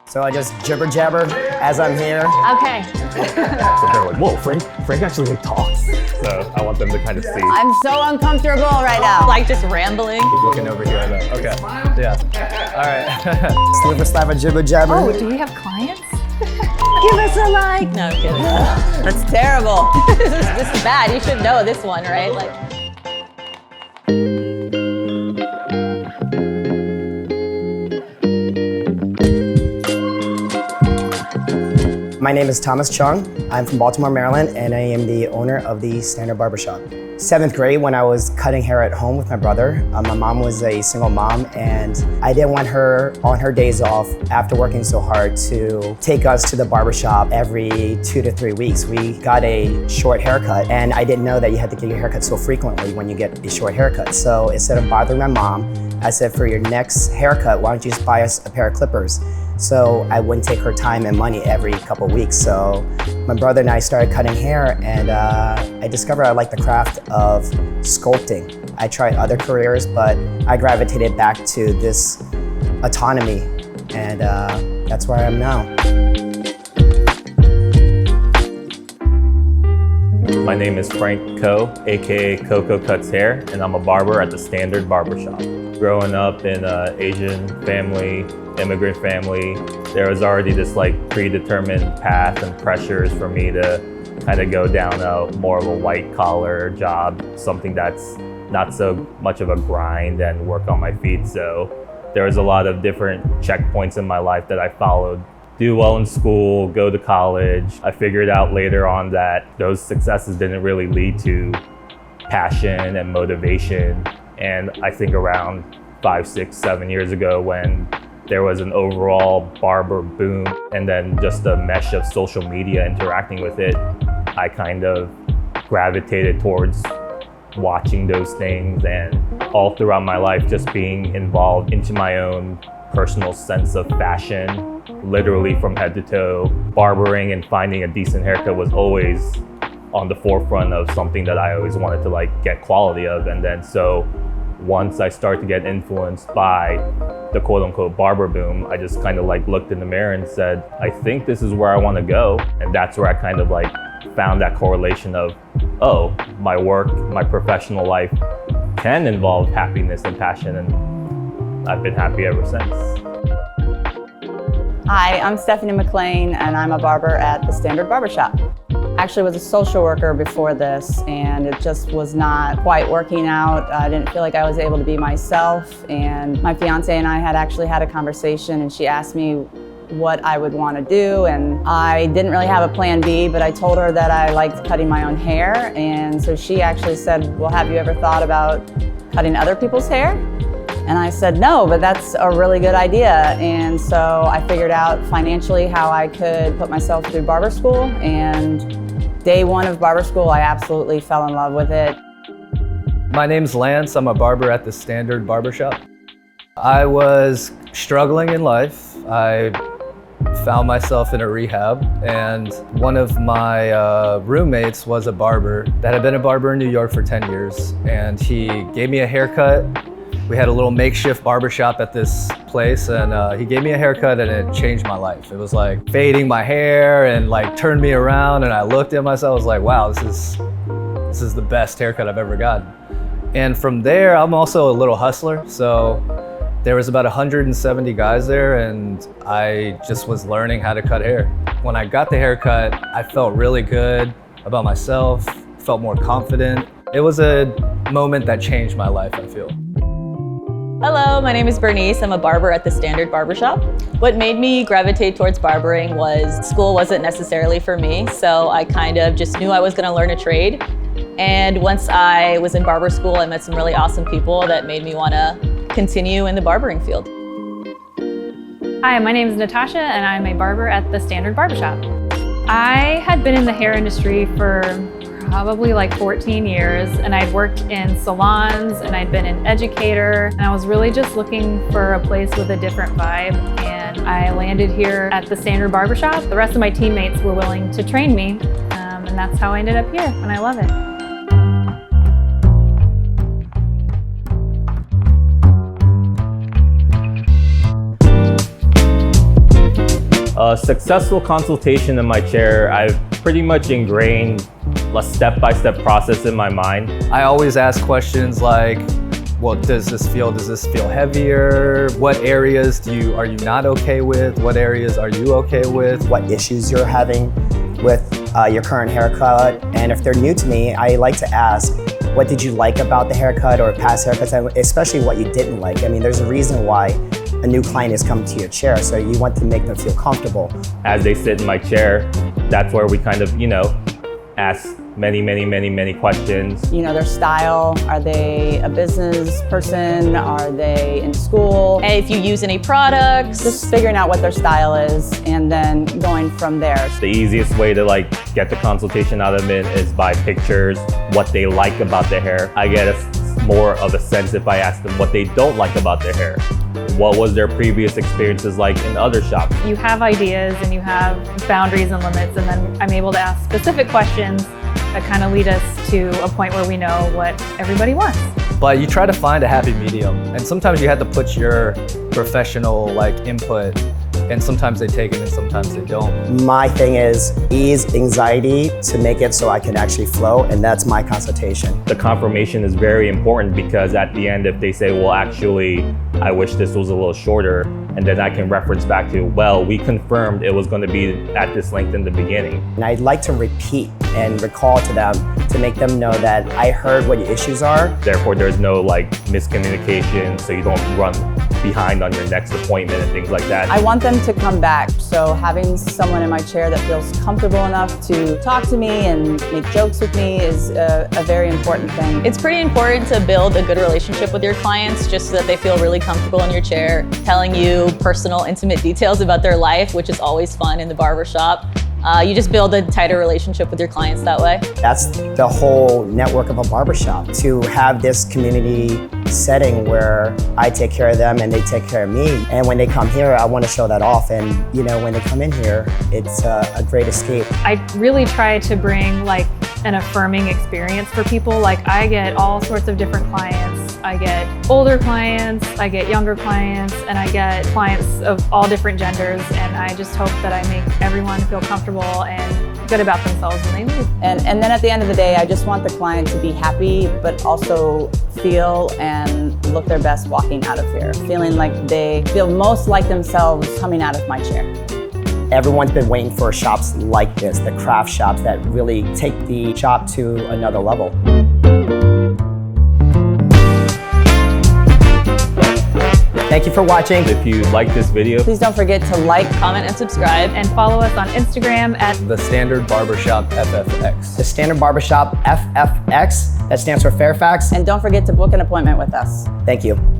So I just jibber jabber as I'm here. Okay. So they're like, whoa, Frank actually talks. So I want them to kind of see. I'm so uncomfortable right now. Like just rambling. Keep looking over here. Okay. Yeah. All right. Sliver slapper jibber jabber. Oh, do we have clients? Give us a like. No, I'm kidding. That's terrible. This is bad. You should know this one, right? Like. My name is Thomas Chung. I'm from Baltimore, Maryland, and I am the owner of the Standard Barbershop. 7th grade, when I was cutting hair at home with my brother, my mom was a single mom, and I didn't want her on her days off after working so hard to take us to the barbershop every 2 to 3 weeks. We got a short haircut, and I didn't know that you had to get your haircut so frequently when you get a short haircut. So instead of bothering my mom, I said, for your next haircut, why don't you just buy us a pair of clippers? So I wouldn't take her time and money every couple weeks. So my brother and I started cutting hair, and I discovered I liked the craft of sculpting. I tried other careers, but I gravitated back to this autonomy, and that's where I am now. My name is Frank Ko, aka Coco Cuts Hair, and I'm a barber at the Standard Barbershop. Growing up in an Asian family, immigrant family, there was already this like predetermined path and pressures for me to kind of go down a more of a white collar job, something that's not so much of a grind and work on my feet. So there was a lot of different checkpoints in my life that I followed. Do well in school, go to college. I figured out later on that those successes didn't really lead to passion and motivation. And I think around 5, 6, 7 years ago, when there was an overall barber boom and then just a mesh of social media interacting with it, I kind of gravitated towards watching those things, and all throughout my life just being involved into my own personal sense of fashion, literally from head to toe. Barbering and finding a decent haircut was always on the forefront of something that I always wanted to like get quality of. And then so once I started to get influenced by the quote unquote barber boom, I just kind of like looked in the mirror and said, I think this is where I want to go. And that's where I kind of like found that correlation of, oh, my work, my professional life can involve happiness and passion. And I've been happy ever since. Hi, I'm Stephanie McLean, and I'm a barber at the Standard Barbershop. Actually was a social worker before this, and it just was not quite working out. I didn't feel like I was able to be myself, and my fiance and I had actually had a conversation, and she asked me what I would want to do, and I didn't really have a plan B, but I told her that I liked cutting my own hair, and so she actually said, well, have you ever thought about cutting other people's hair? And I said, no, but that's a really good idea. And so I figured out financially how I could put myself through barber school, and day one of barber school, I absolutely fell in love with it. My name's Lance. I'm a barber at the Standard Barbershop. I was struggling in life. I found myself in a rehab, and one of my roommates was a barber that had been a barber in New York for 10 years, and he gave me a haircut. We had a little makeshift barbershop at this place, and he gave me a haircut, and it changed my life. It was like fading my hair and like turned me around, and I looked at myself, I was like, wow, this is the best haircut I've ever gotten. And from there, I'm also a little hustler. So there was about 170 guys there, and I just was learning how to cut hair. When I got the haircut, I felt really good about myself, felt more confident. It was a moment that changed my life, I feel. Hello, my name is Bernice. I'm a barber at the Standard Barbershop. What made me gravitate towards barbering was school wasn't necessarily for me, so I kind of just knew I was going to learn a trade. And once I was in barber school, I met some really awesome people that made me want to continue in the barbering field. Hi, my name is Natasha, and I'm a barber at the Standard Barbershop. I had been in the hair industry for probably like 14 years, and I'd worked in salons, and I'd been an educator, and I was really just looking for a place with a different vibe, and I landed here at the Standard Barbershop. The rest of my teammates were willing to train me, and that's how I ended up here, and I love it. A successful consultation in my chair, I've pretty much ingrained a step-by-step process in my mind. I always ask questions like, well, does this feel heavier? What areas are you not okay with? What areas are you okay with? What issues you're having with your current haircut. And if they're new to me, I like to ask, what did you like about the haircut or past haircuts, and especially what you didn't like? I mean, there's a reason why a new client is coming to your chair, so you want to make them feel comfortable. As they sit in my chair, that's where we kind of, ask many questions. You know, their style. Are they a business person? Are they in school? And if you use any products. Just figuring out what their style is and then going from there. The easiest way to get the consultation out of them is by pictures, what they like about their hair. I get more of a sense if I ask them what they don't like about their hair. What was their previous experiences like in other shops? You have ideas and you have boundaries and limits, and then I'm able to ask specific questions that kind of lead us to a point where we know what everybody wants. But you try to find a happy medium, and sometimes you have to put your professional input, and sometimes they take it and sometimes they don't. My thing is ease anxiety to make it so I can actually flow, and that's my consultation. The confirmation is very important, because at the end, if they say, well, actually, I wish this was a little shorter, and then I can reference back to, well, we confirmed it was going to be at this length in the beginning. And I'd like to repeat and recall to them to make them know that I heard what your issues are. Therefore, there's no miscommunication, so you don't run behind on your next appointment and things like that. I want them to come back, so having someone in my chair that feels comfortable enough to talk to me and make jokes with me is a very important thing. It's pretty important to build a good relationship with your clients just so that they feel really comfortable in your chair, telling you personal, intimate details about their life, which is always fun in the barbershop. You just build a tighter relationship with your clients that way. That's the whole network of a barbershop, to have this community setting where I take care of them and they take care of me. And when they come here, I want to show that off. And when they come in here, it's a great escape. I really try to bring an affirming experience for people. I get all sorts of different clients. I get older clients, I get younger clients, and I get clients of all different genders. And I just hope that I make everyone feel comfortable and good about themselves when they leave. And then at the end of the day, I just want the client to be happy, but also feel and look their best walking out of here, feeling like they feel most like themselves coming out of my chair. Everyone's been waiting for shops like this, the craft shops that really take the shop to another level. Thank you for watching. If you like this video, Please don't forget to like, Comment and subscribe. And follow us on Instagram at The Standard Barbershop FFX. The Standard Barbershop FFX, that stands for Fairfax. and don't forget to book an appointment with us. Thank you.